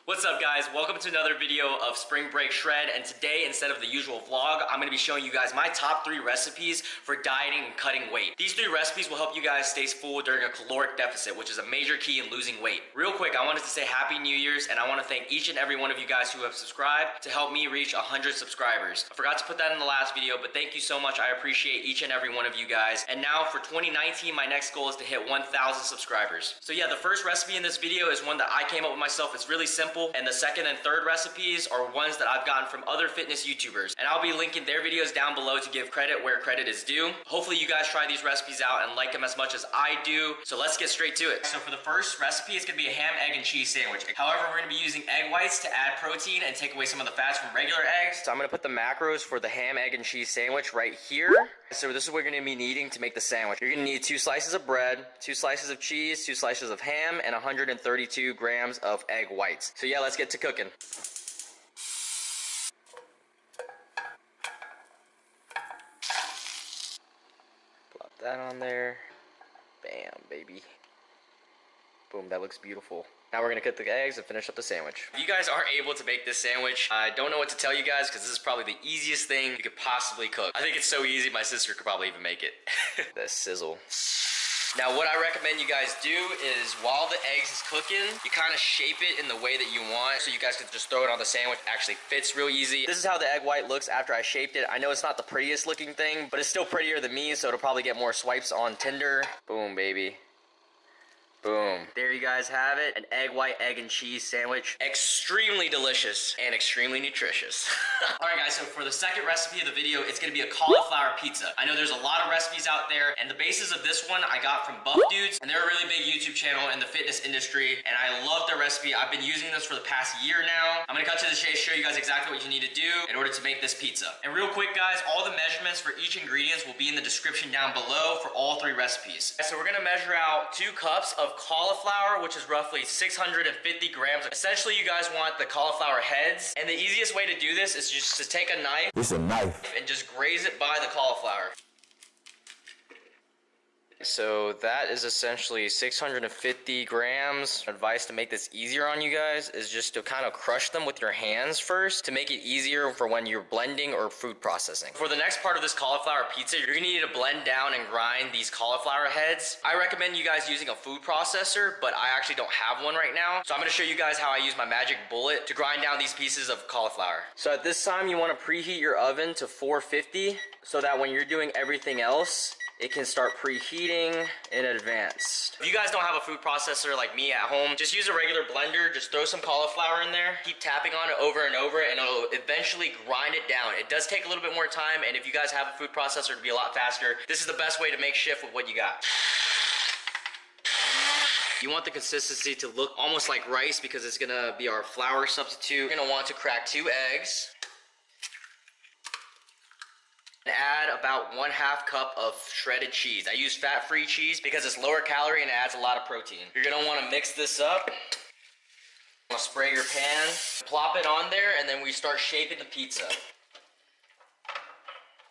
What's up guys, welcome to another video of Spring Break Shred, and today instead of the usual vlog, I'm going to be showing you guys my top 3 recipes for dieting and cutting weight. These 3 recipes will help you guys stay full during a caloric deficit, which is a major key in losing weight. Real quick, I wanted to say Happy New Year's, and I want to thank each and every one of you guys who have subscribed to help me reach 100 subscribers. I forgot to put that in the last video, but thank you so much. I appreciate each and every one of you guys. And now for 2019, my next goal is to hit 1,000 subscribers. So yeah, the first recipe in this video is one that I came up with myself. It's really simple, and the second and third recipes are ones that I've gotten from other fitness YouTubers, and I'll be linking their videos down below to give credit where credit is due. Hopefully you guys try these recipes out and like them as much as I do. So let's get straight to it. So for the first recipe, it's gonna be a ham, egg, and cheese sandwich. However, we're gonna be using egg whites to add protein and take away some of the fats from regular eggs. So I'm gonna put the macros for the ham, egg, and cheese sandwich right here. So this is what you're gonna be needing to make the sandwich. You're gonna need 2 slices of bread, 2 slices of cheese, 2 slices of ham, and 132 grams of egg whites. So yeah, let's get to cooking. Plop that on there. Bam, baby. Boom, that looks beautiful. Now we're gonna cut the eggs and finish up the sandwich. If you guys aren't able to make this sandwich, I don't know what to tell you guys because this is probably the easiest thing you could possibly cook. I think it's so easy, my sister could probably even make it. That sizzle. Now what I recommend you guys do is while the eggs is cooking, you kind of shape it in the way that you want so you guys can just throw it on the sandwich. It actually fits real easy. This is how the egg white looks after I shaped it. I know it's not the prettiest looking thing, but it's still prettier than me, so it'll probably get more swipes on Tinder. Boom, baby. Boom. There you guys have it. An egg white, egg, and cheese sandwich. Extremely delicious and extremely nutritious. Alright guys, so for the second recipe of the video, it's going to be a cauliflower pizza. I know there's a lot of recipes out there, and the basis of this one I got from Buff Dudes, and they're a really big YouTube channel in the fitness industry, and I love their recipe. I've been using this for the past year now. I'm going to cut to the chase, show you guys exactly what you need to do in order to make this pizza. And real quick guys, all the measurements for each ingredients will be in the description down below for all 3 recipes. So we're going to measure out 2 cups of cauliflower, which is roughly 650 grams. Essentially, you guys want the cauliflower heads, and the easiest way to do this is just to take a knife. It's a knife. And just graze it by the cauliflower. So that is essentially 650 grams. Advice to make this easier on you guys is just to kind of crush them with your hands first to make it easier for when you're blending or food processing. For the next part of this cauliflower pizza, you're gonna need to blend down and grind these cauliflower heads. I recommend you guys using a food processor, but I actually don't have one right now. So I'm gonna show you guys how I use my magic bullet to grind down these pieces of cauliflower. So at this time, you wanna preheat your oven to 450 so that when you're doing everything else, it can start preheating in advance. If you guys don't have a food processor like me at home, just use a regular blender, just throw some cauliflower in there, keep tapping on it over and over, and it'll eventually grind it down. It does take a little bit more time, and if you guys have a food processor, it'll be a lot faster. This is the best way to make shift with what you got. You want the consistency to look almost like rice because it's gonna be our flour substitute. You're gonna want to crack 2 eggs. Add about 1/2 cup of shredded cheese. I use fat-free cheese because it's lower calorie and it adds a lot of protein. You're gonna wanna mix this up. You're gonna spray your pan, plop it on there, and then we start shaping the pizza.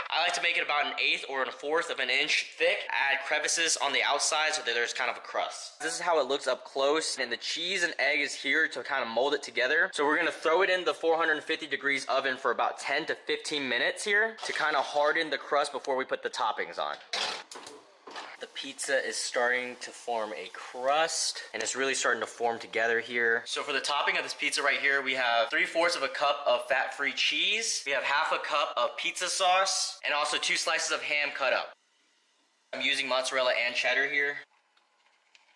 I like to make it about 1/8 or 1/4 of an inch thick. Add crevices on the outside so that there's kind of a crust. This is how it looks up close, and the cheese and egg is here to kind of mold it together. So we're gonna throw it in the 450 degrees oven for about 10 to 15 minutes here to kind of harden the crust before we put the toppings on. The pizza is starting to form a crust, and it's really starting to form together here. So for the topping of this pizza right here, we have 3/4 of a cup of fat-free cheese. We have 1/2 cup of pizza sauce, and also 2 slices of ham cut up. I'm using mozzarella and cheddar here.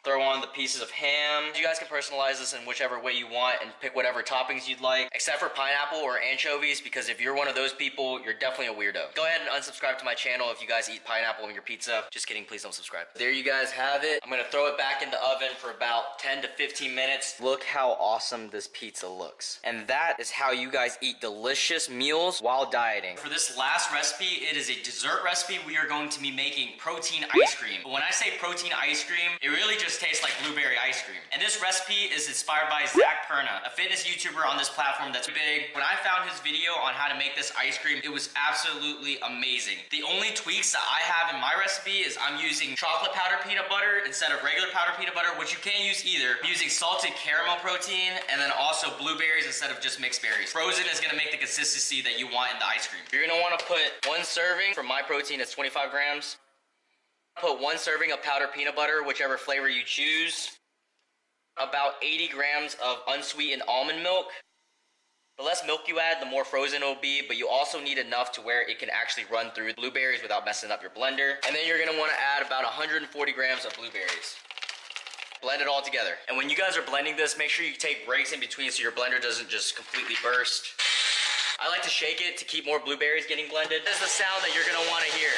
Throw on the pieces of ham. You guys can personalize this in whichever way you want and pick whatever toppings you'd like, except for pineapple or anchovies, because if you're one of those people, you're definitely a weirdo. Go ahead and unsubscribe to my channel if you guys eat pineapple in your pizza. Just kidding, please don't subscribe. There you guys have it. I'm gonna throw it back in the oven for about 10 to 15 minutes. Look how awesome this pizza looks. And that is how you guys eat delicious meals while dieting. For this last recipe, it is a dessert recipe. We are going to be making protein ice cream. But when I say protein ice cream, it really just just tastes like blueberry ice cream. And this recipe is inspired by Zach Perna, a fitness YouTuber on this platform that's big. When I found his video on how to make this ice cream, it was absolutely amazing. The only tweaks that I have in my recipe is I'm using chocolate powder peanut butter instead of regular powder peanut butter, which you can't use either. I'm using salted caramel protein and then also blueberries instead of just mixed berries. Frozen is gonna make the consistency that you want in the ice cream. You're gonna wanna put 1 serving, for my protein it's 25 grams. Put 1 serving of powdered peanut butter, whichever flavor you choose. About 80 grams of unsweetened almond milk. The less milk you add, the more frozen it will be, but you also need enough to where it can actually run through blueberries without messing up your blender. And then you're gonna wanna add about 140 grams of blueberries. Blend it all together. And when you guys are blending this, make sure you take breaks in between so your blender doesn't just completely burst. I like to shake it to keep more blueberries getting blended. This is the sound that you're gonna wanna hear.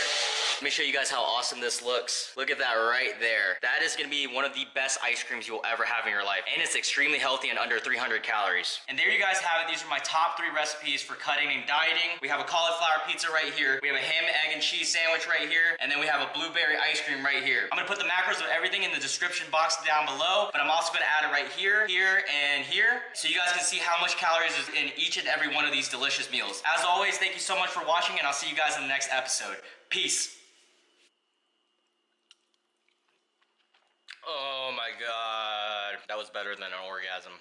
Let me show you guys how awesome this looks. Look at that right there. That is gonna be one of the best ice creams you'll ever have in your life. And it's extremely healthy and under 300 calories. And there you guys have it. These are my top 3 recipes for cutting and dieting. We have a cauliflower pizza right here. We have a ham, egg, and cheese sandwich right here. And then we have a blueberry ice cream right here. I'm gonna put the macros of everything in the description box down below, but I'm also gonna add it right here, here, and here, so you guys can see how much calories is in each and every one of these delicious meals. As always, thank you so much for watching, and I'll see you guys in the next episode. Peace. Oh my god. That was better than an orgasm.